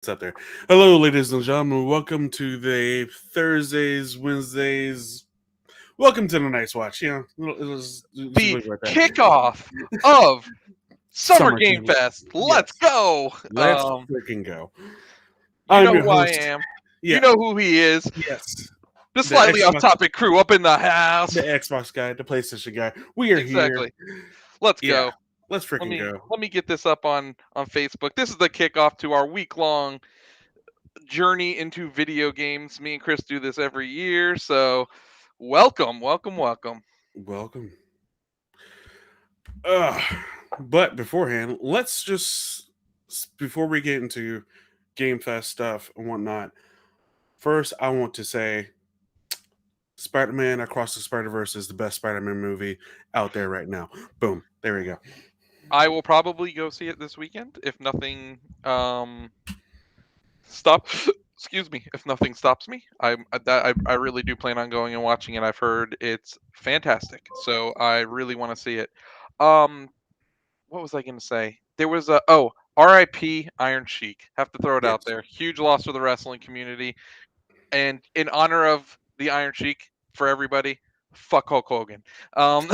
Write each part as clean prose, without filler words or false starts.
It's up there. Hello, ladies and gentlemen. Welcome to the Thursdays, Wednesdays. Welcome to the Nice Watch. Just The leave it like that. kickoff of Summer Summer Game Game. Fest. Let's Yes. go. Let's freaking go. You I'm know your who I host. am. You Yeah. know who he is. Yes. The The slightly off Xbox, topic crew up in the the house. Xbox guy, the PlayStation guy. We are here. Exactly. Let's Yeah. go. Let's Let freaking me go. let me get this up on Facebook. This is the kickoff to our week-long journey into video games. Me and Chris do this every year, so welcome, welcome, welcome. Welcome. Uh, but beforehand, let's just before we get into Game Fest stuff and whatnot. First, I want to say Spider-Man Across the Spider-Verse is the best Spider-Man movie out there right now. Boom. There we go. I will probably go see it this weekend if nothing stop excuse me, if nothing stops me. I really do plan on going and watching it. I've heard it's fantastic, so I really want to see it. um what was I going to say? There was a RIP Iron Sheik. Have to throw it out Yes. there. Huge loss for the wrestling community, and in honor of the Iron Sheik, for everybody, fuck Hulk Hogan. um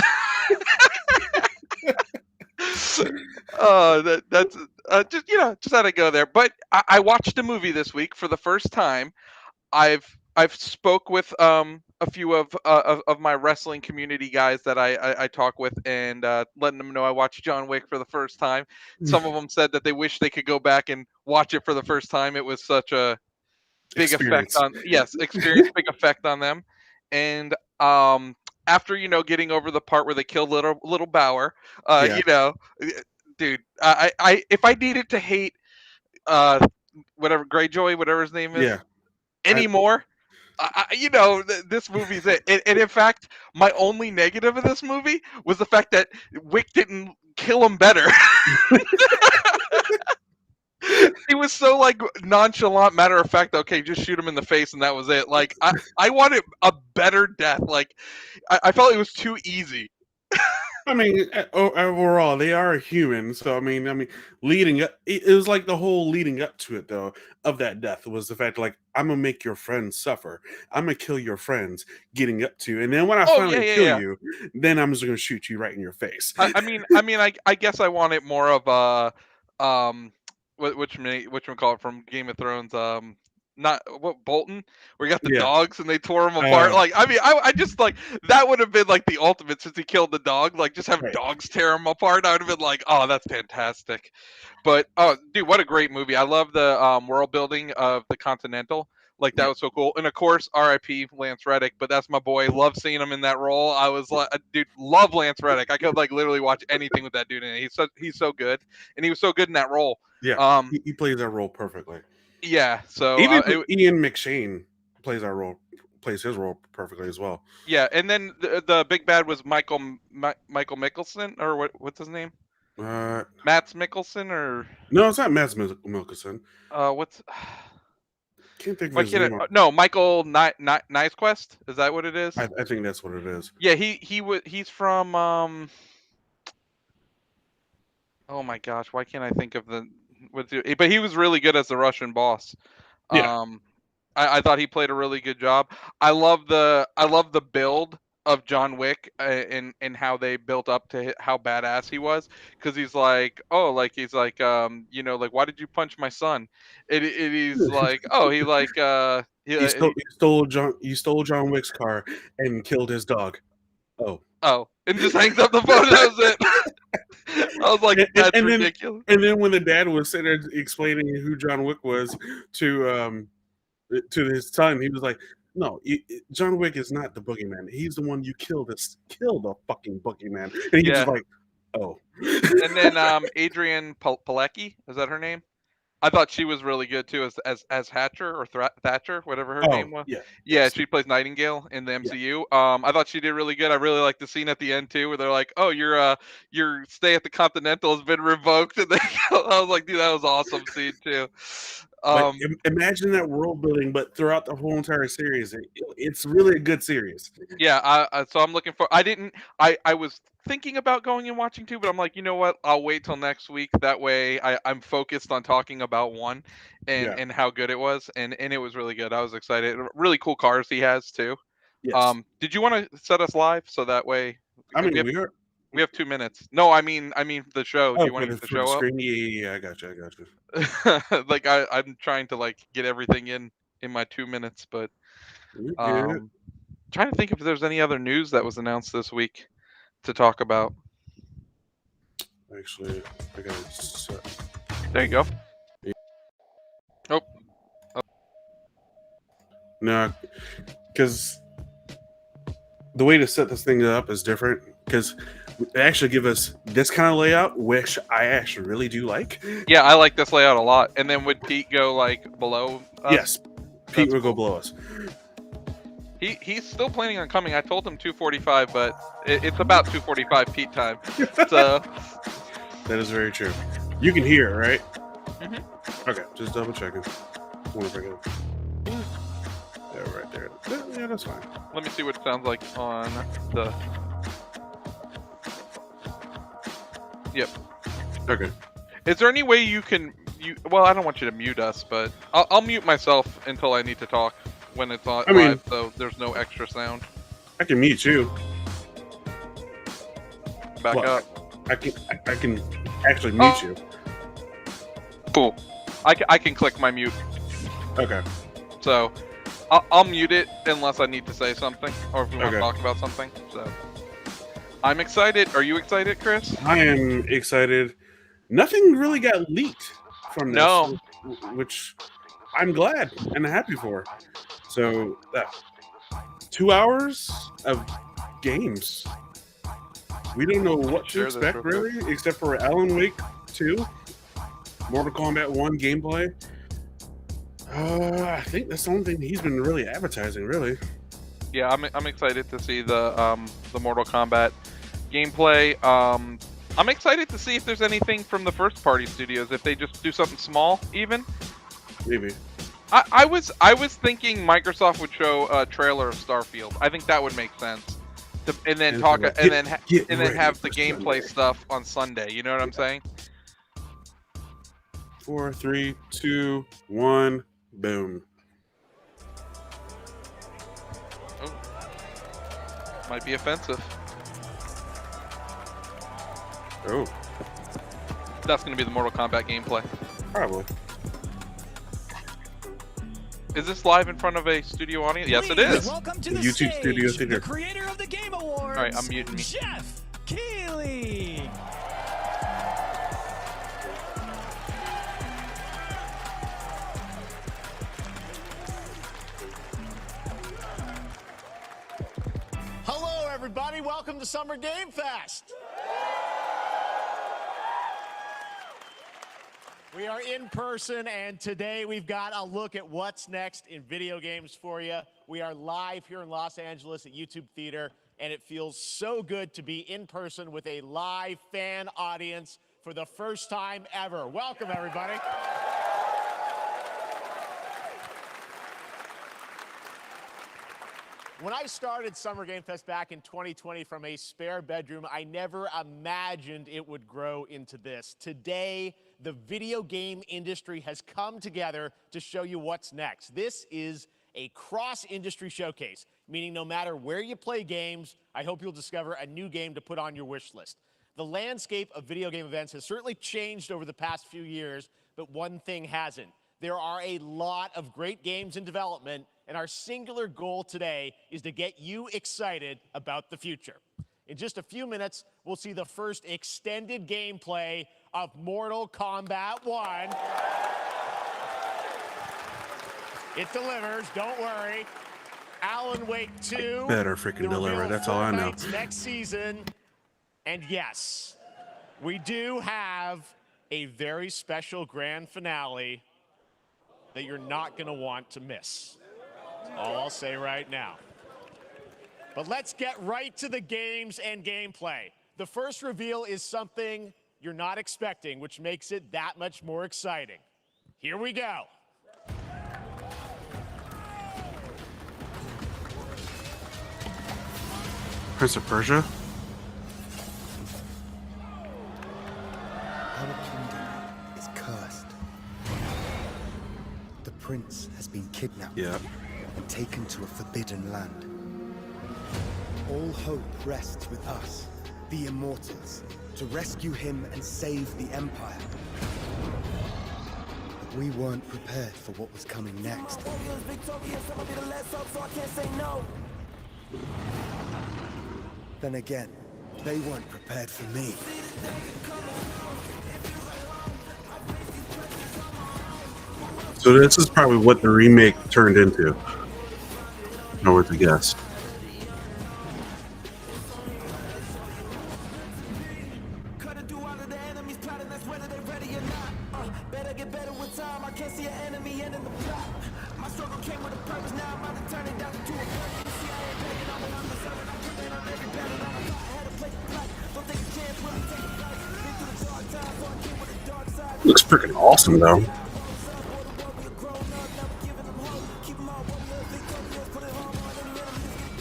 that's just, just had to go there. But I watched a movie this week for the first time. I've spoke with a few of my wrestling community guys that I talk with, and letting them know I watched John Wick for the first time. Some of them said that they wish they could go back and watch it for the first time. It was such a big effect Experience. on, yes, experience, big effect on them. And after getting over the part where they killed little Bauer, uh Yeah. you know dude, I if I needed to hate uh whatever Greyjoy, whatever his name is, Yeah. I, anymore, this movie's it. And in fact, my only negative of this movie was the fact that Wick didn't kill him better. He was so like nonchalant, matter of fact. Okay, just shoot him in the face, and that was it. Like I wanted a better death. Like I felt it was too easy. I mean, overall, they are human. So I mean, leading up, it was like the whole leading up to it, though, of that death was the fact, like, I'm gonna make your friends suffer. I'm gonna kill your friends. Getting up to, and then when I Oh yeah, finally yeah, kill yeah. you, then I'm just gonna shoot you right in your face. I guess I wanted more of a which one call it from Game of Thrones. Not what Bolton, where you got the Yeah. dogs and they tore them apart. Uh, Like, I just like that would have been like the ultimate, since he killed the dog. Like, just have right. dogs tear him apart. I would have been like, oh, that's fantastic. But oh, dude, what a great movie! I love the world building of the Continental. Like, that Yeah. was so cool. And of course, R.I.P. Lance Reddick. But that's my boy. Love seeing him in that role. I was like, dude, love Lance Reddick. I could like literally watch anything with that dude in it. He's so good, and he was so good in that role. Yeah. Um, He plays that role perfectly. yeah. So Even Ian McShane plays his role perfectly as well. yeah, and then the big bad was Michael Mickelson, or what's his name? Uh, Mats Mickelson, or no, it's not Mads Mikkelsen. what's Can't think of why his can't name. no, Michael Nicequest? Is that what it is? I think that's what it is. Yeah, he's from oh my gosh, why can't I think of but he was really good as the Russian boss. Yeah. Um, I thought he played a really good job. I love the build of John Wick, and how they built up to how badass he was, because he's like, like, why did you punch my son? He's like, oh, he like You stole John Wick's car and killed his dog. Oh. oh, and just hangs up the phone. That was it. I was like, And, and, that's and then ridiculous. and then when the dad was sitting there explaining who John Wick was to to his son, he was like, "No, John Wick is not the boogeyman. He's the one you killed. Kill the fucking boogeyman." And he was just Yeah. like, "Oh." And then Adrian Palecki, is that her name? I thought she was really good too, as Hatcher, or Thatcher, whatever her Oh name was. yeah, Yeah, yes, she plays Nightingale in the yeah. MCU. I thought she did really good. I really liked the scene at the end too, where they're like, "Oh, your stay at the Continental has been revoked," and they, I was like, "Dude, that was an awesome scene too." But imagine that world building, but throughout the whole entire series, it's really a good series. Yeah, so I'm looking for. I was thinking about going and watching two, but I'm like, you know what? I'll wait till next week. That way, I'm focused on talking about one, Yeah. and how good it was, and it was really good. I was excited. Really cool cars he has too. Yes. Did you want to set us live so that way I mean, we have 2 minutes? No, I mean the show. Do oh, you want to get the for the show up? screen. Yeah. I got you. Like I'm trying to like get everything in my 2 minutes, but You're good. um, trying to think if there's any other news that was announced this week to talk about. Actually, I got it. There you go. Oh, No, because the way to set this thing up is different. Because they actually give us this kind of layout, which I actually really do like. yeah, I like this layout a lot. And then would Pete go like below us? Yes, Pete would go cool. below us. He's still planning on coming. I told him 2:45, but it's about 2:45 Pete time. So that is very true. You can hear it, right? Mhm. Okay, just double checking. Yeah, right there. Yeah, that's fine. let me see what it sounds like on the. Yep. Okay. Is there any way you can well, I don't want you to mute us, but I'll mute myself until I need to talk when it's on live, so there's no extra sound. I can mute you. Back Well, up. I can actually mute you. Cool. I can click my mute, Okay. so I'll mute it unless I need to say something or if we want to Okay. talk about something. So I'm excited. Are you excited, Chris? I am excited. Nothing really got leaked from this, No. which I'm glad and happy for. So, 2 hours of games. We don't know what to Share this expect, real quick. really, except for Alan Wake 2, Mortal Kombat 1 gameplay. I think that's the only thing he's been really advertising, really. Yeah, I'm excited to see the Mortal Kombat gameplay. I'm excited to see if there's anything from the first party studios, if they just do something small, even. Maybe. I was thinking Microsoft would show a trailer of Starfield. I think that would make sense. And then talk like, and then have the for gameplay Sunday. stuff on Sunday. You know what I'm saying? 4, 3, 2, 1, boom. Might be offensive. Oh, That's going to be the Mortal Kombat gameplay. probably. Is this live in front of a studio audience? Yes, it Please is. Welcome to The the YouTube stage, Studio the Theater. creator of the Game Awards. All right, I'm muting me. Jeff Keighley. Hello, everybody. Welcome to Summer Game Fest. We are in person, and today we've got a look at what's next in video games for you. We are live here in Los Angeles at YouTube Theater, and it feels so good to be in person with a live fan audience for the first time ever. Welcome, everybody. When I started Summer Game Fest back in 2020 from a spare bedroom, I never imagined it would grow into this. Today, the video game industry has come together to show you what's next. This is a cross-industry showcase, meaning no matter where you play games, I hope you'll discover a new game to put on your wish list. The landscape of video game events has certainly changed over the past few years, but one thing hasn't. There are a lot of great games in development, and our singular goal today is to get you excited about the future. In just a few minutes, we'll see the first extended gameplay of Mortal Kombat 1. It delivers, don't worry. Alan Wake 2. Better freaking the deliver, reveal that's all I know. Fortnite's next season. And yes, we do have a very special grand finale that you're not going to want to miss. That's all I'll say right now. But let's get right to the games and gameplay. The first reveal is something you're not expecting, which makes it that much more exciting. Here we go. Prince of Persia. Our kingdom is cursed. The prince has been kidnapped Yeah. and taken to a forbidden land. All hope rests with us, the Immortals, to rescue him and save the Empire. But we weren't prepared for what was coming next. Then again, they weren't prepared for me. So this is probably what the remake turned into. I would to guess. Looks freaking awesome, though.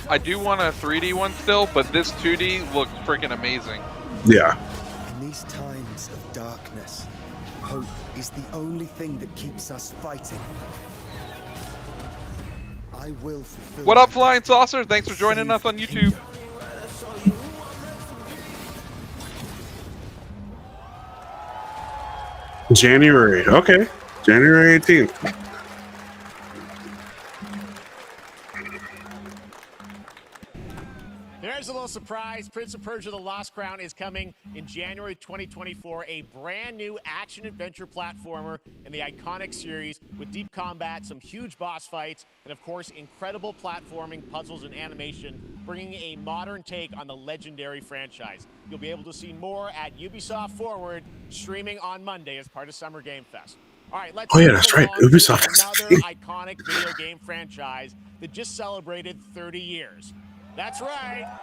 I do want a 3D one still, but this 2D looks freaking amazing. Yeah. In these times of darkness, hope is the only thing that keeps us fighting. I will fulfill. What up, Flying Saucer? Thanks for joining us on YouTube. January. Okay. January 18th. There's a little surprise. Prince of Persia: The Lost Crown is coming in January 2024. A brand new action-adventure platformer in the iconic series with deep combat, some huge boss fights, and of course, incredible platforming, puzzles, and animation, bringing a modern take on the legendary franchise. You'll be able to see more at Ubisoft Forward, streaming on Monday as part of Summer Game Fest. All right, let's Oh, yeah, move that's right. along to Ubisoft is another iconic video game franchise that just celebrated 30 years. That's right.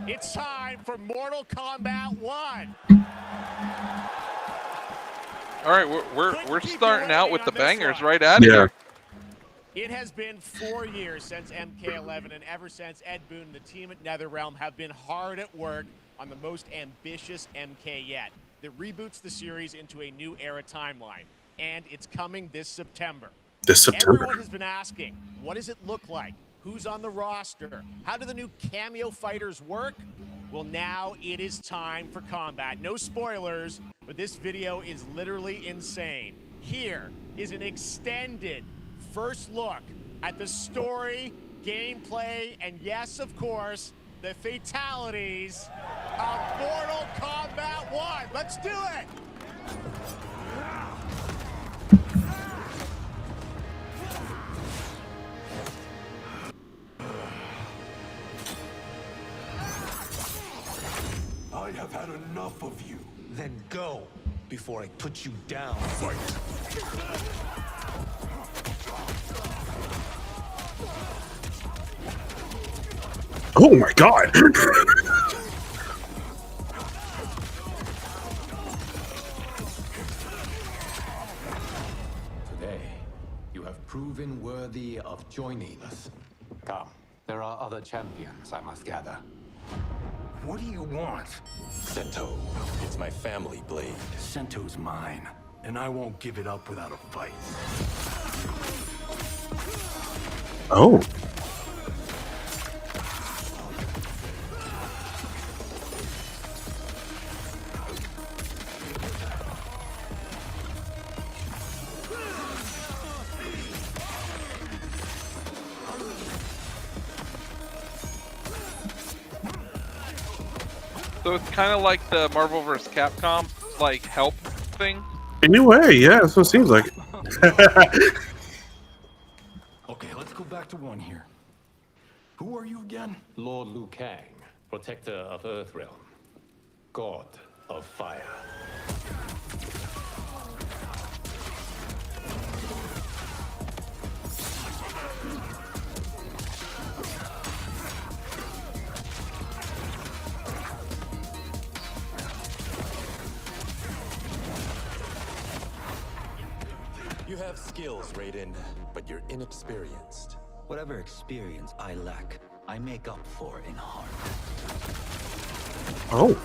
It's time for Mortal Kombat 1. All right, we're Couldn't keep starting you out waiting with on the this bangers one. right out of Yeah. here. It has been 4 years since MK11, and ever since, Ed Boon and the team at NetherRealm have been hard at work on the most ambitious MK yet that reboots the series into a new era timeline. And it's coming this September. This September. Everyone has been asking, what does it look like? Who's on the roster? How do the new cameo fighters work? Well, now it is time for combat. No spoilers, but this video is literally insane. Here is an extended first look at the story, gameplay, and yes, of course, the fatalities of Mortal Kombat 1. Let's do it! I have had enough of you. Then go, before I put you down. Fight! Oh my god. Today, you have proven worthy of joining us. Come, there are other champions I must gather. What do you want? Sento, it's my family blade. Sento's mine, and I won't give it up without a fight. Oh. So it's kind of like the Marvel vs. Capcom, like, help thing. In a way, yeah, that's what it seems like. Okay, let's go back to one here. Who are you again? Lord Liu Kang, protector of Earthrealm, god of fire. You have skills, Raiden, but you're inexperienced. Whatever experience I lack, I make up for in heart. Oh.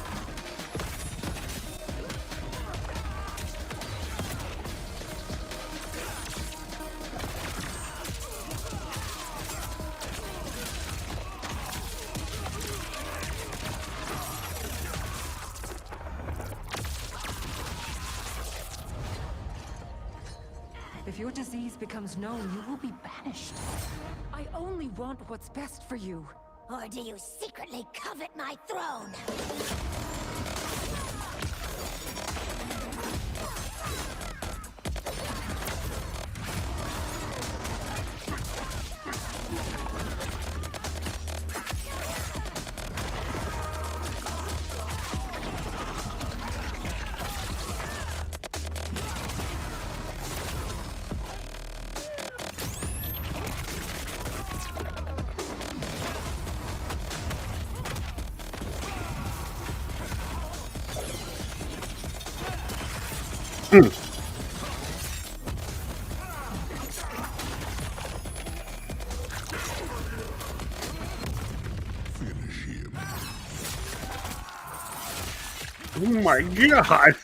If your disease becomes known, you will be banished. I only want what's best for you. Or do you secretly covet my throne? Oh my god!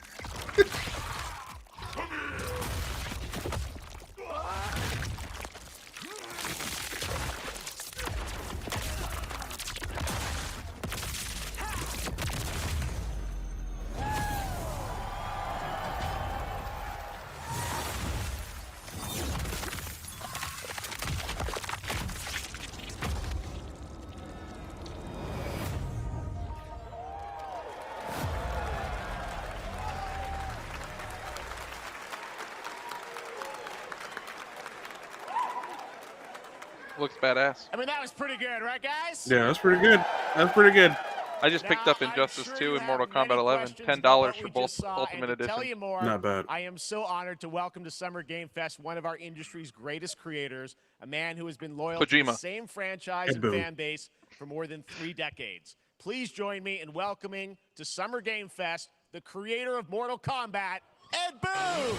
Looks badass. I mean, that was pretty good, right, guys? Yeah, that's pretty good. That's pretty good. I just picked up Injustice 2 and Mortal Kombat 11. $10 for both Ultimate Edition. Tell you more, Not bad. I am so honored to welcome to Summer Game Fest one of our industry's greatest creators, a man who has been loyal to the Kojima. same franchise and fan base for more than 3 decades. Please join me in welcoming to Summer Game Fest the creator of Mortal Kombat, Ed Boon!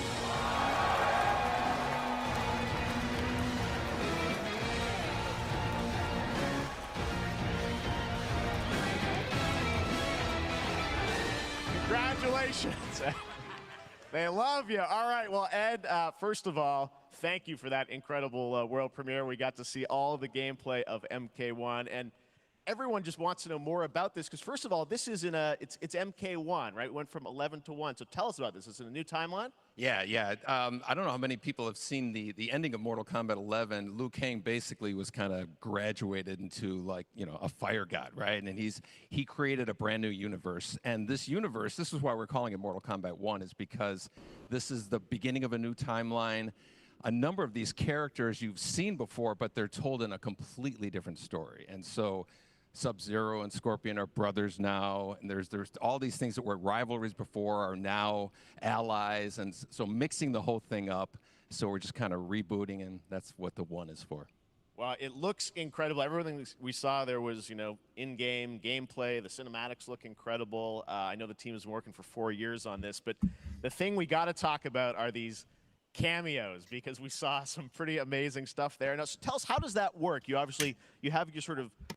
Congratulations. They love you. All right. Well, Ed, first of all, thank you for that incredible world premiere. We got to see all of the gameplay of MK1, and everyone just wants to know more about this because, first of all, this is it's MK1, right? It went from 11 to 1. So tell us about this. Is it a new timeline? Yeah. I don't know how many people have seen the ending of Mortal Kombat 11. Liu Kang basically was kind of graduated into a fire god, right? And he created a brand new universe. And this universe, this is why we're calling it Mortal Kombat 1, is because this is the beginning of a new timeline. A number of these characters you've seen before, but they're told in a completely different story. And so Sub-Zero and Scorpion are brothers now, and there's all these things that were rivalries before are now allies, and so mixing the whole thing up. So we're just kind of rebooting, and that's what the 1 is for. Well, it looks incredible. Everything we saw there was, in-game gameplay. The cinematics look incredible. I know the team has been working for 4 years on this, but the thing we got to talk about are these cameos, because we saw some pretty amazing stuff there. Now, so tell us, how does that work? You have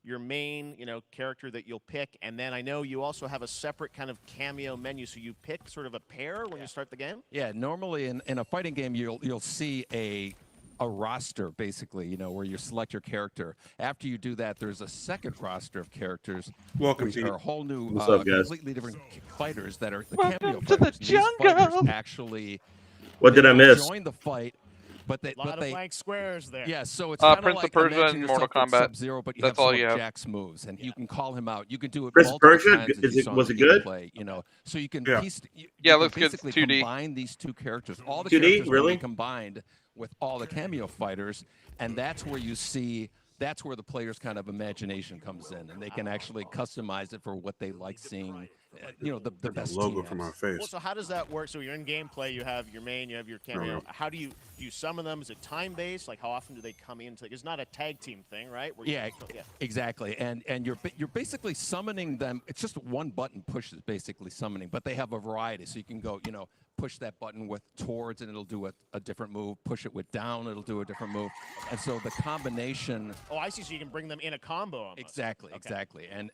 your main, character that you'll pick, and then I know you also have a separate kind of cameo menu. So you pick sort of a pair when you start the game. Yeah, normally in a fighting game, you'll see a roster, basically, where you select your character. After you do that, there's a second roster of characters. Welcome, which Pete. are a whole new, What's up, guys? completely different fighters that are the Welcome cameo to the fighters. These jungle. fighters actually. What did I miss? Join the fight, but A lot of blank squares there. Yeah, so it's kind of Prince of like Persia imagine and Mortal yourself with Kombat. Sub-Zero, but you That's have some all of you have. Jack's moves, and you can call him out. You can do it Prince of multiple Persia? times, as you saw in Was the it good? gameplay, so you can Yeah. piece. You Yeah, can looks good. basically 2D. combine these two characters. All the 2D? characters will Really? be combined with all the cameo fighters, and that's where you see. That's where the player's kind of imagination comes in, and they can actually customize it for what they like seeing the best logo team from apps. our face. Well, so how does that work? So you're in gameplay, you have your main, you have your cameo. No. How do you summon them? Is it time-based? Like, how often do they come into? It's not a tag team thing, right? Where Yeah, exactly. And you're basically summoning them. It's just one button push is basically summoning, but they have a variety. So you can go, push that button with towards and it'll do a different move. Push it with down, it'll do a different move. And so the combination. Oh, I see. So you can bring them in a combo. Almost. Exactly, Okay. exactly. And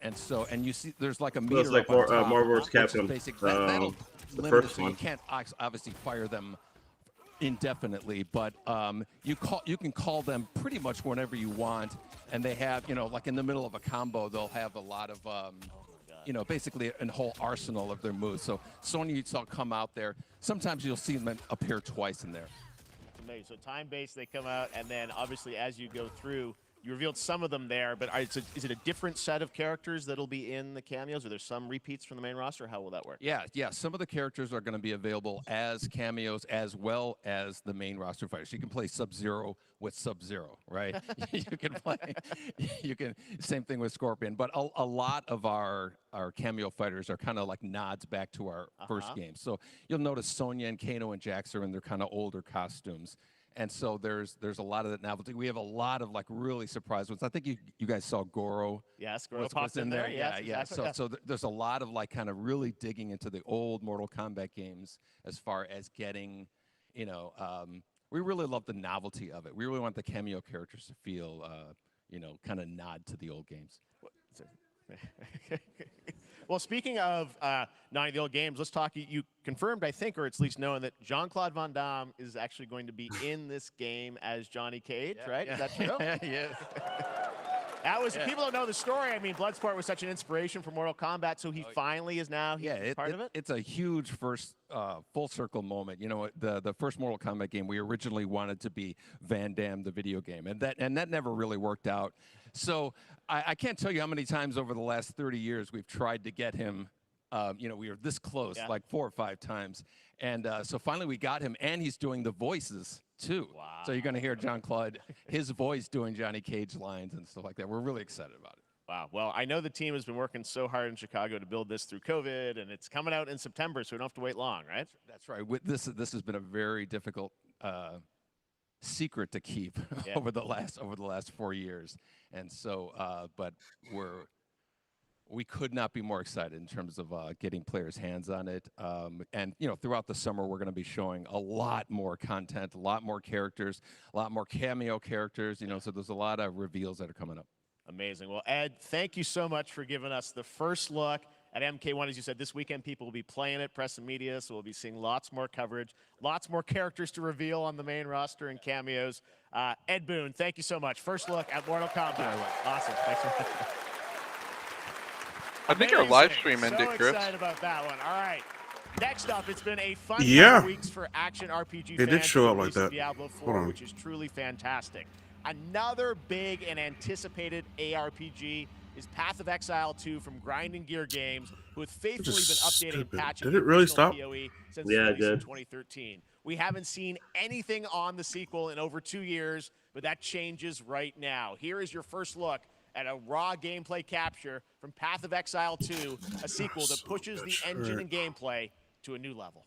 you see there's like a So meter. it's like up on top, Marvel vs. which is Capcom. that'll The limit it, first so one. you can't obviously fire them indefinitely, but you can call them pretty much whenever you want, and they have like in the middle of a combo they'll have a lot of basically a whole arsenal of their moves. So Sonya you saw come out there. Sometimes you'll see them appear twice in there. Amazing. So time-based, they come out, and then obviously as you go through, you revealed some of them there, but is it a different set of characters that'll be in the cameos? Are there some repeats from the main roster? How will that work? Yeah. Some of the characters are going to be available as cameos as well as the main roster fighters. You can play Sub-Zero with Sub-Zero, right? Same thing with Scorpion. But a lot of our cameo fighters are kind of like nods back to our first game. So you'll notice Sonya and Kano and Jax are in their kind of older costumes. And so there's a lot of that novelty. We have a lot of like really surprise ones. I think you guys saw Goro. Yes, Goro was popped in there. Yeah. Exactly. So there's a lot of like kind of really digging into the old Mortal Kombat games as far as getting, we really love the novelty of it. We really want the cameo characters to feel, kind of nod to the old games. Well, speaking of nodding the old games, let's talk. You confirmed, I think, or it's at least known that Jean-Claude Van Damme is actually going to be in this game as Johnny Cage, right? Is that true? Yes. That was, people don't know the story. I mean, Bloodsport was such an inspiration for Mortal Kombat, so he finally is now part of it? It's a huge first full circle moment. The first Mortal Kombat game, we originally wanted to be Van Damme, the video game, and that never really worked out. So I can't tell you how many times over the last 30 years we've tried to get him. We were this close, like 4 or 5 times. And so finally we got him, and he's doing the voices too. Wow. So you're going to hear Jean-Claude, his voice doing Johnny Cage lines and stuff like that. We're really excited about it. Wow. Well, I know the team has been working so hard in Chicago to build this through COVID, and it's coming out in September, so we don't have to wait long, right? That's right. This has been a very difficult secret to keep over the last 4 years, and so but we could not be more excited in terms of getting players' hands on it. And throughout the summer we're going to be showing a lot more content, a lot more characters, a lot more cameo characters. So there's a lot of reveals that are coming up. Amazing. Well, Ed, thank you so much for giving us the first look at MK1. As you said, this weekend people will be playing it, press and media, so we'll be seeing lots more coverage, lots more characters to reveal on the main roster and cameos. Ed Boon, thank you so much. First look at Mortal Kombat. Awesome. Thanks so much. I think our live stream ended, so Chris. Excited about that one. All right. Next up, it's been a fun Yeah. weeks for action RPG It fans. did show with up the like release of that. Diablo 4, Hold on. which is truly fantastic. Another big and anticipated ARPG is Path of Exile 2 from Grinding Gear Games, who have faithfully been is updating and stupid. patching Did the it really original stop? PoE since Yeah, its it release in did. 2013. We haven't seen anything on the sequel in over 2 years, but that changes right now. Here is your first look at a raw gameplay capture from Path of Exile 2, a sequel that pushes the engine and gameplay to a new level.